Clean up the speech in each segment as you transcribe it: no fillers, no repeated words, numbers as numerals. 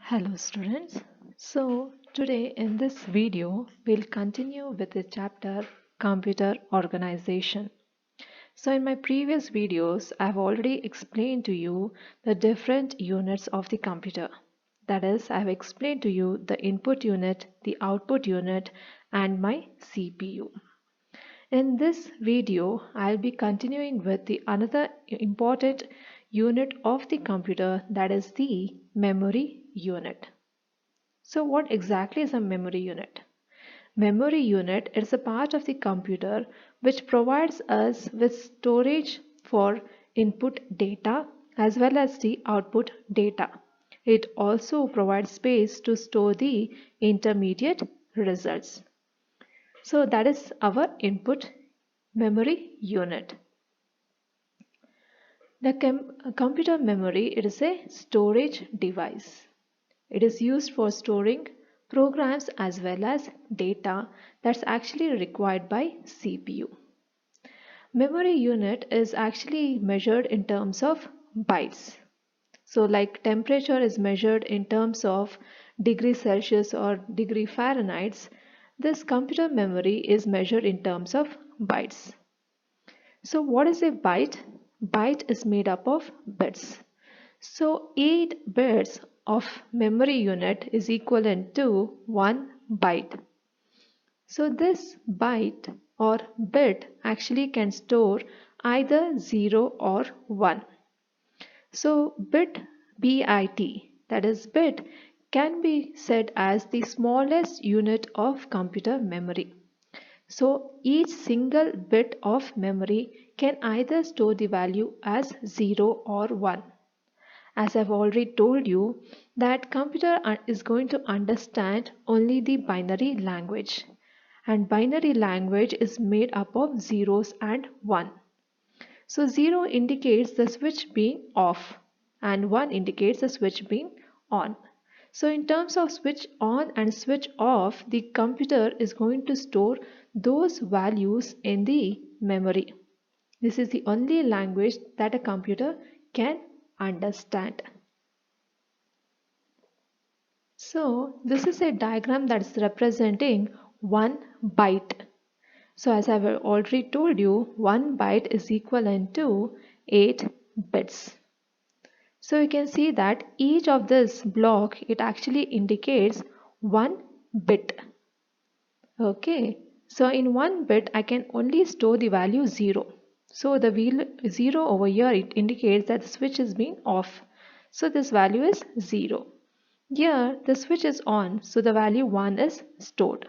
Hello students. So today in this video we'll continue with the chapter computer organization. So in my previous videos I've already explained to you the different units of the computer. That is, I've explained to you the input unit, the output unit and my CPU. In this video, I'll be continuing with the another important unit of the computer, that is the memory unit. So what exactly is a memory unit? Memory unit is a part of the computer which provides us with storage for input data as well as the output data. It also provides space to store the intermediate results. So that is our input memory unit. The computer memory, it is a storage device. It is used for storing programs as well as data that's actually required by CPU. Memory unit is actually measured in terms of bytes. So like temperature is measured in terms of degree Celsius or degree Fahrenheit, this computer memory is measured in terms of bytes. So what is a byte? Byte is made up of bits. So 8 bits of memory unit is equivalent to 1 byte. So this byte or bit actually can store either 0 or 1. So bit, that is bit, can be said as the smallest unit of computer memory. So each single bit of memory can either store the value as 0 or 1. As I've already told you that computer is going to understand only the binary language, and binary language is made up of zeros and 1. So 0 indicates the switch being off and 1 indicates the switch being on. So in terms of switch on and switch off, the computer is going to store those values in the memory. This is the only language that a computer can understand. So this is a diagram that's representing 1 byte. So as I've already told you, 1 byte is equivalent to 8 bits. So you can see that each of this block, it actually indicates 1 bit. Okay, so in 1 bit I can only store the value 0. So the 0 over here, it indicates that the switch is being off. So this value is 0. Here the switch is on, so the value 1 is stored.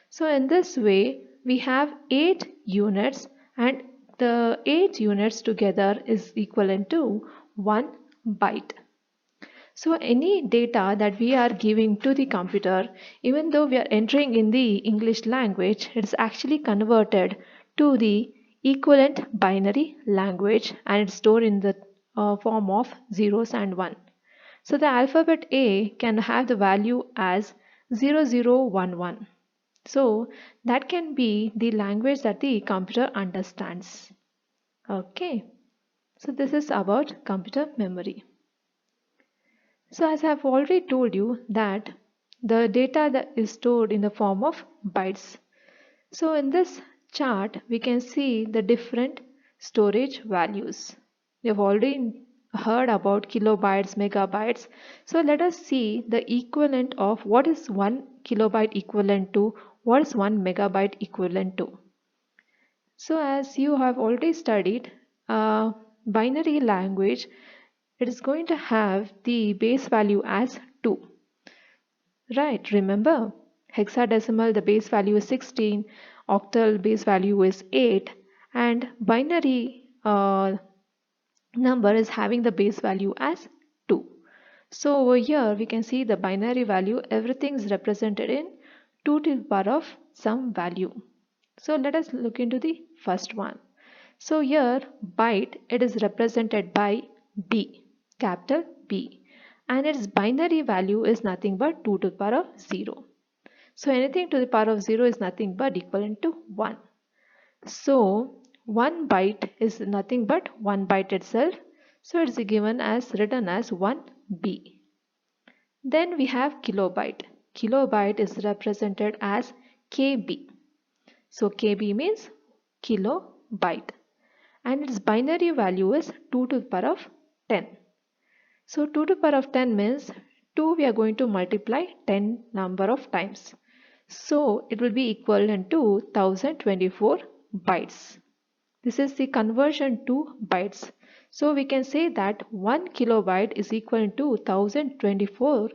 So in this way we have 8 units, and the 8 units together is equivalent to 1 byte. So any data that we are giving to the computer, even though we are entering in the English language, it is actually converted to the equivalent binary language and it's stored in the form of zeros and 1. So the alphabet A can have the value as 0011. So that can be the language that the computer understands. Okay, so this is about computer memory. So as I have already told you that the data that is stored in the form of bytes. So in this chart we can see the different storage values. We have already heard about kilobytes, megabytes. So let us see the equivalent of what is 1 kilobyte equivalent to, what is 1 megabyte equivalent to. So as you have already studied binary language, it is going to have the base value as 2. Right, remember, hexadecimal the base value is 16, octal base value is 8, and binary number is having the base value as 2. So over here we can see the binary value, everything is represented in 2 to the power of some value. So let us look into the first one. So here byte, it is represented by B, capital B, and its binary value is nothing but 2 to the power of 0. So anything to the power of 0 is nothing but equivalent to 1. So 1 byte is nothing but 1 byte itself. So it is given as written as 1B. Then we have kilobyte. Kilobyte is represented as KB. So KB means kilobyte, and its binary value is 2 to the power of 10. So 2 to the power of 10 means 2 we are going to multiply 10 number of times. So it will be equivalent to 1024 bytes. This is the conversion to bytes. So we can say that 1 kilobyte is equal to 1024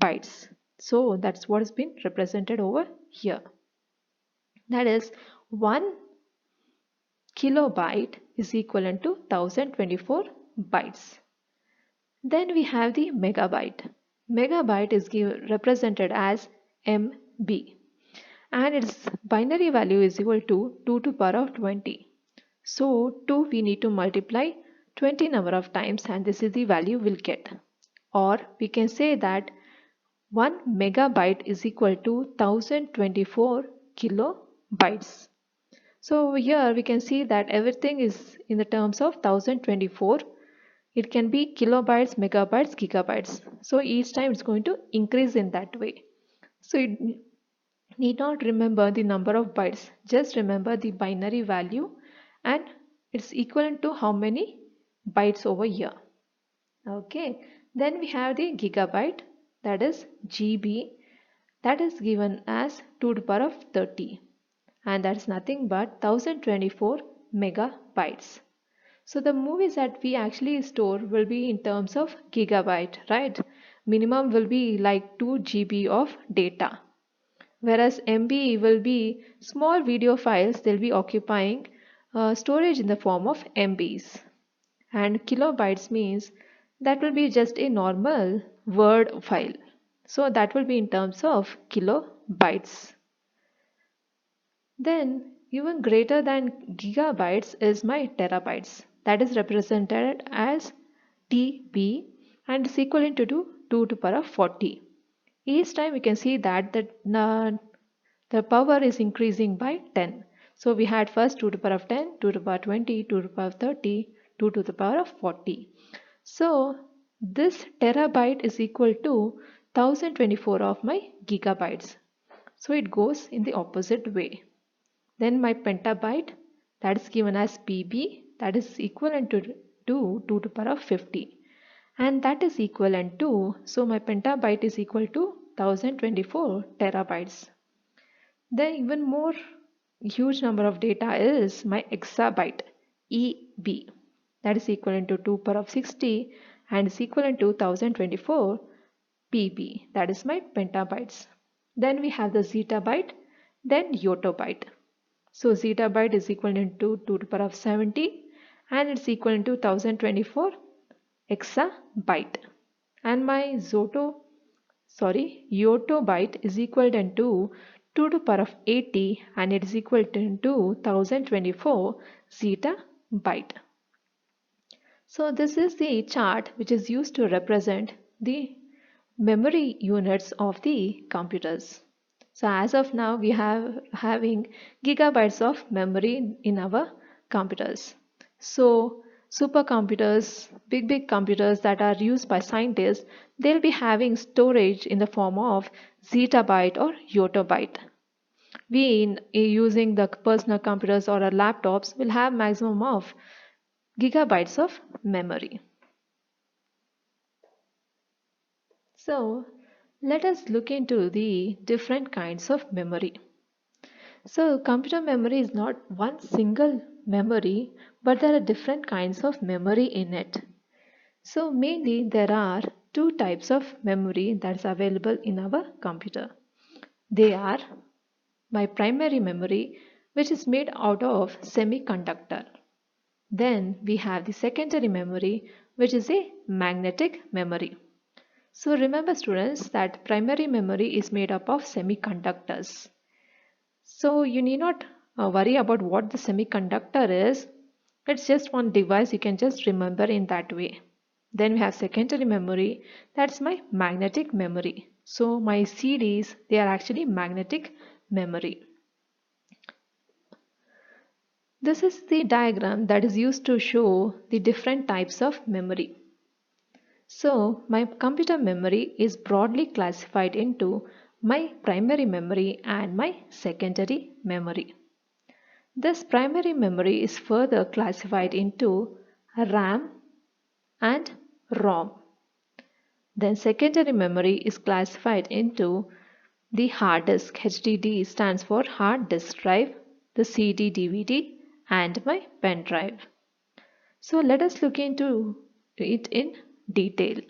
bytes. So that's what has been represented over here. That is 1 kilobyte is equivalent to 1024 bytes. Then we have the megabyte. Megabyte is represented as MB, and its binary value is equal to 2 to the power of 20. So 2 we need to multiply 20 number of times, and this is the value we'll get. Or we can say that 1 megabyte is equal to 1024 kilobytes. So here we can see that everything is in the terms of 1024. It can be kilobytes, megabytes, gigabytes. So each time it's going to increase in that way. So you need not remember the number of bytes. Just remember the binary value, and it's equivalent to how many bytes over here. Okay. Then we have the gigabyte, that is GB, that is given as 2 to the power of 30, and that is nothing but 1024 megabytes. So the movies that we actually store will be in terms of gigabyte, right? Minimum will be like 2 GB of data. Whereas MB will be small video files, they'll be occupying storage in the form of MBs. And kilobytes means that will be just a normal word file. So that will be in terms of kilobytes. Then even greater than gigabytes is my terabytes. That is represented as TB and is equivalent to 2 to the power of 40. Each time we can see that the power is increasing by 10. So we had first 2 to the power of 10, 2 to the power of 20, 2 to the power of 30, 2 to the power of 40. So this terabyte is equal to 1024 of my gigabytes. So it goes in the opposite way. Then my petabyte, that is given as PB, that is equivalent to 2 to the power of 50. And that is equivalent to, so my petabyte is equal to 1024 terabytes. Then even more huge number of data is my exabyte, EB, that is equivalent to 2 to the power of 60 and is equivalent to 1024 PB, that is my petabytes. Then we have the zettabyte, then yottabyte. So zettabyte is equivalent to 2 to the power of 70 and it's equivalent to 1024 exabyte. And my yottabyte is equivalent to 2 to the power of 80 and it is equivalent to 1024 zettabyte. So this is the chart which is used to represent the memory units of the computers. So as of now we have having gigabytes of memory in our computers. So supercomputers, big computers that are used by scientists, they'll be having storage in the form of zettabyte or yottabyte. We in using the personal computers or our laptops will have maximum of gigabytes of memory. So let us look into the different kinds of memory. So computer memory is not one single memory, but there are different kinds of memory in it. So mainly there are two types of memory that's available in our computer. They are my primary memory, which is made out of semiconductor. Then we have the secondary memory, which is a magnetic memory. So remember students that primary memory is made up of semiconductors. So you need not worry about what the semiconductor is. It's just one device, you can just remember in that way. Then we have secondary memory, that's my magnetic memory. So my CDs, they are actually magnetic memory. This is the diagram that is used to show the different types of memory. So my computer memory is broadly classified into my primary memory and my secondary memory. This primary memory is further classified into RAM and ROM. Then secondary memory is classified into the hard disk. HDD stands for hard disk drive, the CD DVD and my pen drive. So let us look into it in detail.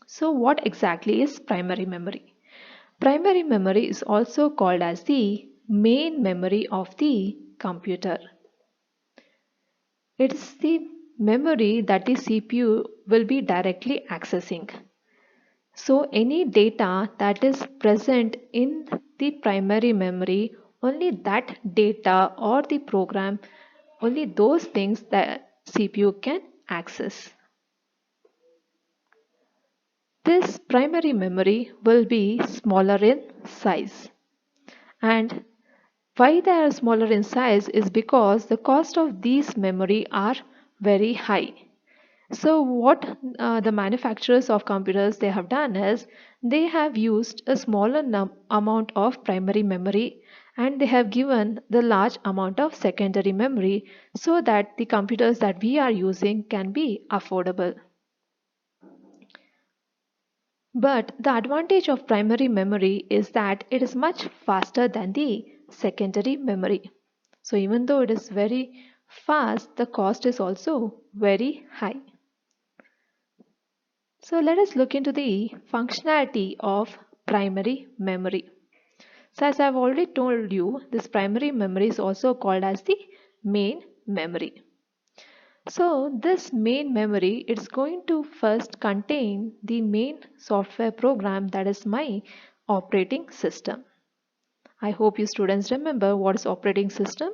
So what exactly is primary memory? Primary memory is also called as the main memory of the computer. It is the memory that the CPU will be directly accessing. So any data that is present in the primary memory, only that data or the program, only those things that CPU can access. This primary memory will be smaller in size. And why they are smaller in size is because the cost of these memory are very high. So what the manufacturers of computers they have done is they have used a smaller amount of primary memory and they have given the large amount of secondary memory so that the computers that we are using can be affordable. But the advantage of primary memory is that it is much faster than the secondary memory. So even though it is very fast, the cost is also very high. So let us look into the functionality of primary memory. So as I've already told you, this primary memory is also called as the main memory. So this main memory is going to first contain the main software program, that is my operating system. I hope you students remember what is operating system.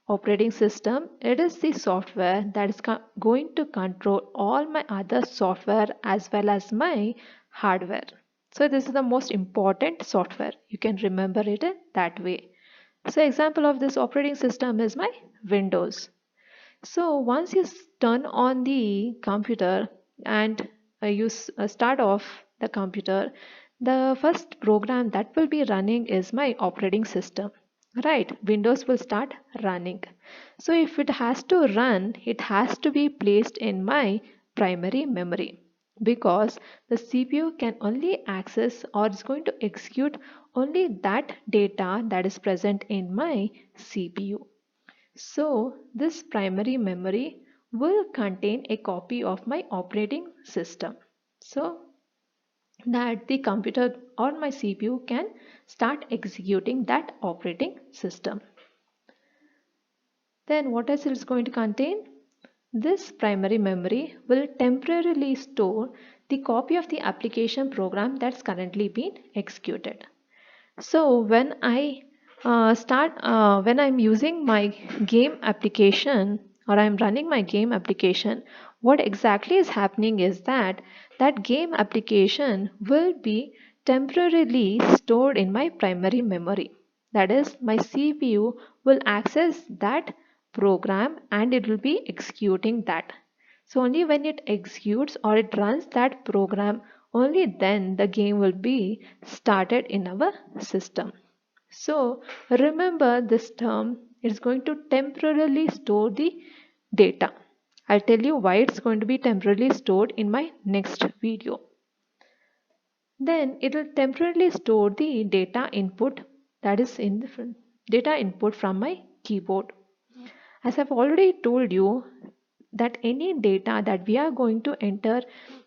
Operating system, it is the software that is going to control all my other software as well as my hardware. So this is the most important software. You can remember it in that way. So example of this operating system is my Windows. So once you turn on the computer and you start off the computer, the first program that will be running is my operating system. Right, Windows will start running. So if it has to run, it has to be placed in my primary memory because the CPU can only access or is going to execute only that data that is present in my CPU. So this primary memory will contain a copy of my operating system. So that the computer or my CPU can start executing that operating system. Then what else it is going to contain? This primary memory will temporarily store the copy of the application program that's currently being executed. So when I'm using my game application or I'm running my game application, what exactly is happening is that that game application will be temporarily stored in my primary memory. That is, my CPU will access that program and it will be executing that. So only when it executes or it runs that program, only then the game will be started in our system. So remember this term is going to temporarily store the data. I'll tell you why it's going to be temporarily stored in my next video. Then it will temporarily store the data input, that is in the data input from my keyboard. As I've already told you that any data that we are going to enter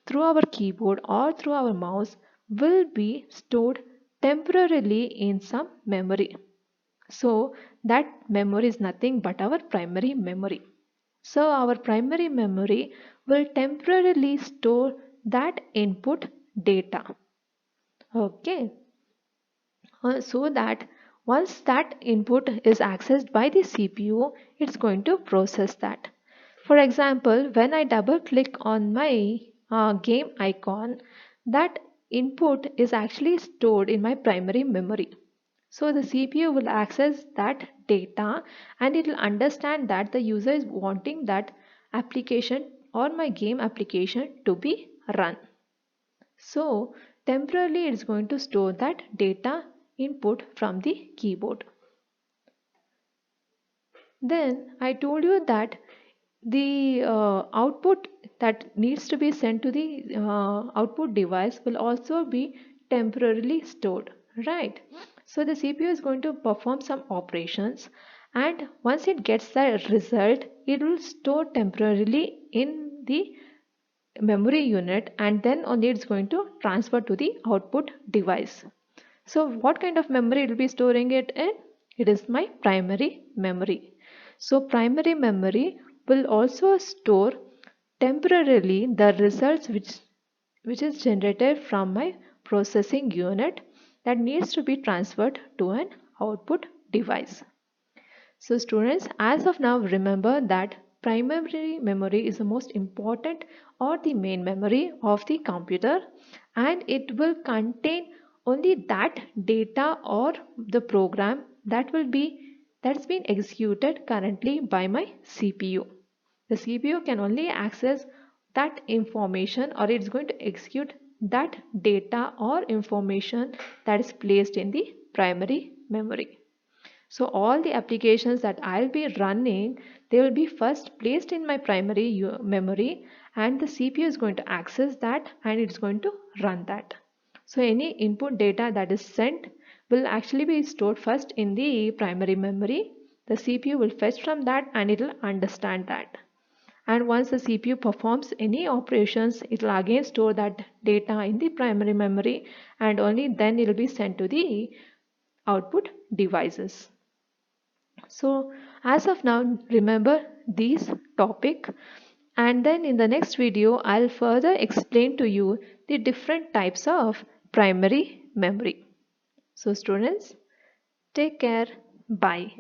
through our keyboard or through our mouse will be stored temporarily in some memory. So that memory is nothing but our primary memory. So our primary memory will temporarily store that input data. Okay. So that once that input is accessed by the CPU, it's going to process that. For example, when I double click on my game icon, that input is actually stored in my primary memory. So the CPU will access that data and it will understand that the user is wanting that application or my game application to be run. So temporarily it's going to store that data input from the keyboard. Then I told you that the output that needs to be sent to the output device will also be temporarily stored, right? So the CPU is going to perform some operations, and once it gets the result, it will store temporarily in the memory unit, and then only it's going to transfer to the output device. So what kind of memory it will be storing it in? It is my primary memory. So primary memory will also store temporarily the results which is generated from my processing unit that needs to be transferred to an output device. So students, as of now, remember that primary memory is the most important or the main memory of the computer, and it will contain only that data or the program that's been executed currently by my CPU. The CPU can only access that information, or it's going to execute that data or information that is placed in the primary memory. So all the applications that I'll be running, they will be first placed in my primary memory, and the CPU is going to access that and it's going to run that. So any input data that is sent will actually be stored first in the primary memory. The CPU will fetch from that and it will understand that. And once the CPU performs any operations, it will again store that data in the primary memory, and only then it will be sent to the output devices. So as of now, remember these topic, and then in the next video I'll further explain to you the different types of primary memory. So students, take care. Bye.